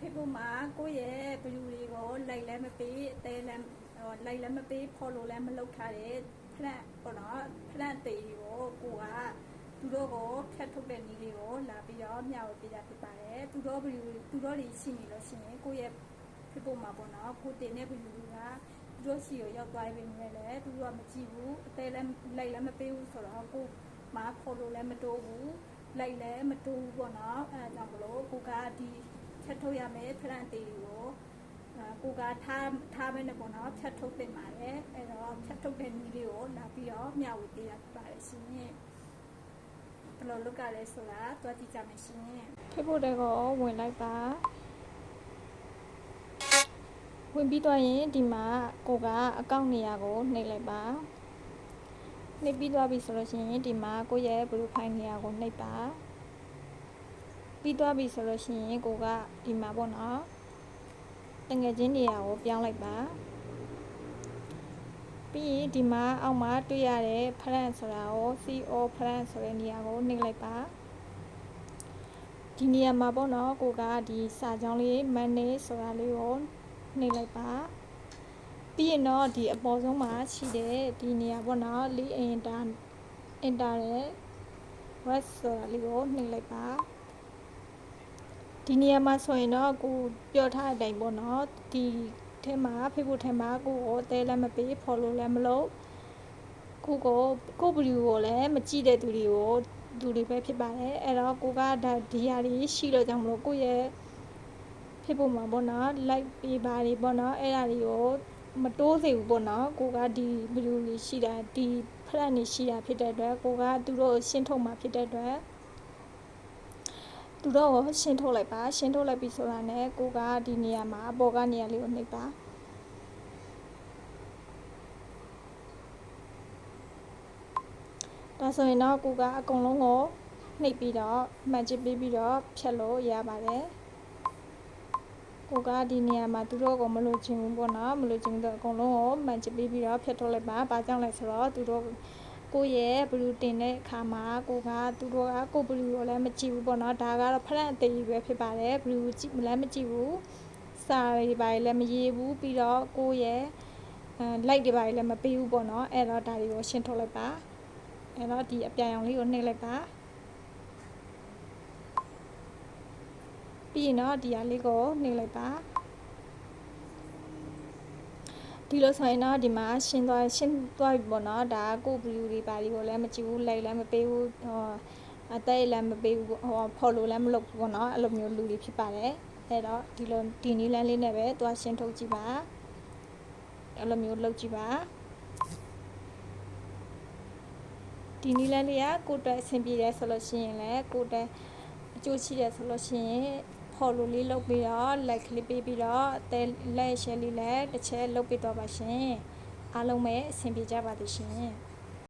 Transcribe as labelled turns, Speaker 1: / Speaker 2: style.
Speaker 1: people မှာကိုယ့်ရဲ့ဘလူတွေကိုလိုက်လဲမပေးအသေးလဲလိုက်လဲမပေးဖော်လို့လဲမလုပ်ထားတဲ့ plan ပေါ့နော် plan တေးကိုကိုကသူတို့ကိုဖြတ်ထုတ်တဲ့နည်းလေးကိုလာပြီးတော့မျှဝေပေးတာဖြစ်ပါတယ်သူတို့ဘလူသူတို့တွေရှိနေလို့ရှိရင်ကိုယ့်ရဲ့ people မှာပေါ့နော်ကိုတင်တဲ့ဘလူကသူတို့စီကိုရောက်သွားပြီမြဲလဲသူတို့ကမကြည့်ဘူးအသေးလဲလိုက်လဲမပေးဘူးဆိုတော့ကိုမှာဖော်လို့လဲမတိုးဘူးလိုက်လဲမတိုးဘူးပေါ့နော်အဲဒါကြောင့်မလို့ကိုကဒီဖြတ်ထုတ်ရမယ် plan တေးကိုကိုကထားမယ်ပေါ့နော်ဖြတ်ထုတ်တင်ပါတယ်အဲ့တော့ဖြတ်ထုတ်တဲ့နည်းလေးကိုလာပြီးတော့မျှဝေပေးရပါတယ်ရှင်ဘယ်လိုလုပ်ကြလဲဆိုတာတွားကြည့်ကြမယ်ရှင်ဖိဖို့တဲ့ကိုဝင်လိုက်ပါဝင်ပြီးတော့ရင်ဒီမှာကိုကအကောင့်နေရာကိုနှိပ်လိုက်ပါနှိပ်ပြီးသွားပြီဆိုလို့ရှိရင်ဒီမှာကိုရဲ့ profile နေရာကိုနှိပ်ပါပြီးသွားပြီဆိုလို့ရှိရင်ကိုကဒီမှာပေါ့နော်တငယ်ချင်းနေရာကိုပြောင်းလိုက်ပါပြီးရင်ဒီမှာအောက်မှာတွေ့ရတဲ့ plan ဆိုတာကို CO plan ဆိုတဲ့နေရာကိုနှိပ်လိုက်ပါဒီနေရာမှာပေါ့နော်ကိုကဒီစာကြောင်းလေး manage ဆိုတာလေးကိုနှိပ်လိုက်ပါပြီးရင်တော့ဒီအပေါ်ဆုံးမှာရှိတဲ့ဒီနေရာပေါ့နော် link enter တဲ့ web ဆိုတာလေးကိုနှိပ်လိုက်ပါဒီနေရာမှာဆိုရင်တော့ကိုပြောထားတဲ့အတိုင်းပေါ့နော်ဒီထဲမှာ Facebook ထဲမှာကိုကိုတဲလည်းမပေး follow လည်းမလုပ်ကိုဗီဒီယိုကိုလည်းမကြည့်တဲ့သူတွေပဲဖြစ်ပါတယ်အဲ့တော့ကိုကဒါဒီဟာတွေရှိလို့ကြောင့်မလို့ကိုရဲ့ Facebook မှာပေါ့နော် like ပေးပါတွေပေါ့နော်အဲ့ဒါတွေကိုမတိုးစေဘူးပေါ့နော်ကိုကဒီဗီဒီယိုလေးရှိတာဒီ plan တွေရှိတာဖြစ်တဲ့အတွက်ကိုကသူတို့ရှင်းထုတ်မှာဖြစ်တဲ့အတွက်သူတို့ကိုရှင်းထုတ်လိုက်ပါရှင်းထုတ်လိုက်ပြီဆိုတာနဲ့ကိုကဒီနေရာမှာအပေါ်ကနေရာလေးကိုနှိပ်ပါဒါဆိုရင်တော့ကိုကအကုန်လုံးကိုနှိပ်ပြီးတော့မှန်ချစ်ပေးပြီးတော့ဖြတ်လို့ရပါတယ်ကိုကဒီနေရာမှာသူတို့ကိုမလို့ချင်းဘူးပေါ့နော်မလို့ချင်းတော့အကုန်လုံးကိုမှန်ချစ်ပေးပြီးတော့ဖြတ်ထုတ်လိုက်ပါဘာကြောင့်လဲဆိုတော့သူတို့ကိုရဲ့ဘလူးတင်တဲ့အခါမှာကိုကသူတို့ကကိုဘလူးကိုလည်းမကြည့်ဘူးပေါ့နော်ဒါကတော့ plan အသေးပဲဖြစ်ပါတယ်ဘလူးကြည့်လည်းမကြည့်ဘူးစာတွေပါလည်းမရေးဘူးပြီးတော့ကိုရဲ့like တွေပါလည်းမပေးဘူးပေါ့နော်အဲ့တော့ဒါတွေကိုရှင်းထုတ်လိုက်ပါအဲ့တော့ဒီအပြာရောင်လေးကိုနှိပ်လိုက်ပါပြီးရင်တော့ဒီဟာလေးကိုနှိပ်လိုက်ပါဒီလိုဆိုရင်တော့ဒီမှာရှင်းသွားပြီပေါ့နော်ဒါကိုဗီဒီယိုတွေပါဒီကိုလည်းမကြည့်ဘူး like လည်းမပေးဘူးအသေးလည်းမပေးဘူးfollow လည်းမလုပ်ဘူးပေါ့နော်အဲ့လိုမျိုးလူတွေဖြစ်ပါတယ်အဲ့တော့ဒီနည်းလမ်းလေးနဲ့ပဲသွားရှင်းထုတ်ကြည့်ပါအဲ့လိုမျိုးလုပ်ကြည့်ပါဒီနည်းလမ်းလေးကကိုယ်တက်အဆင်ပြေတယ်ဆိုလို့ရှိရင်လည်းကိုယ်တက်အကျိုးရှိတယ်ဆိုလို့ရှိရင်follow လေးလုပ်ပြီးတော့ like လေးပေးပြီးတော့အသေး like share လေးလည်းတစ်ချက်လုပ်ပေးတော့ပါရှင်အားလုံးပဲအဆင်ပြေကြပါသည်ရှင်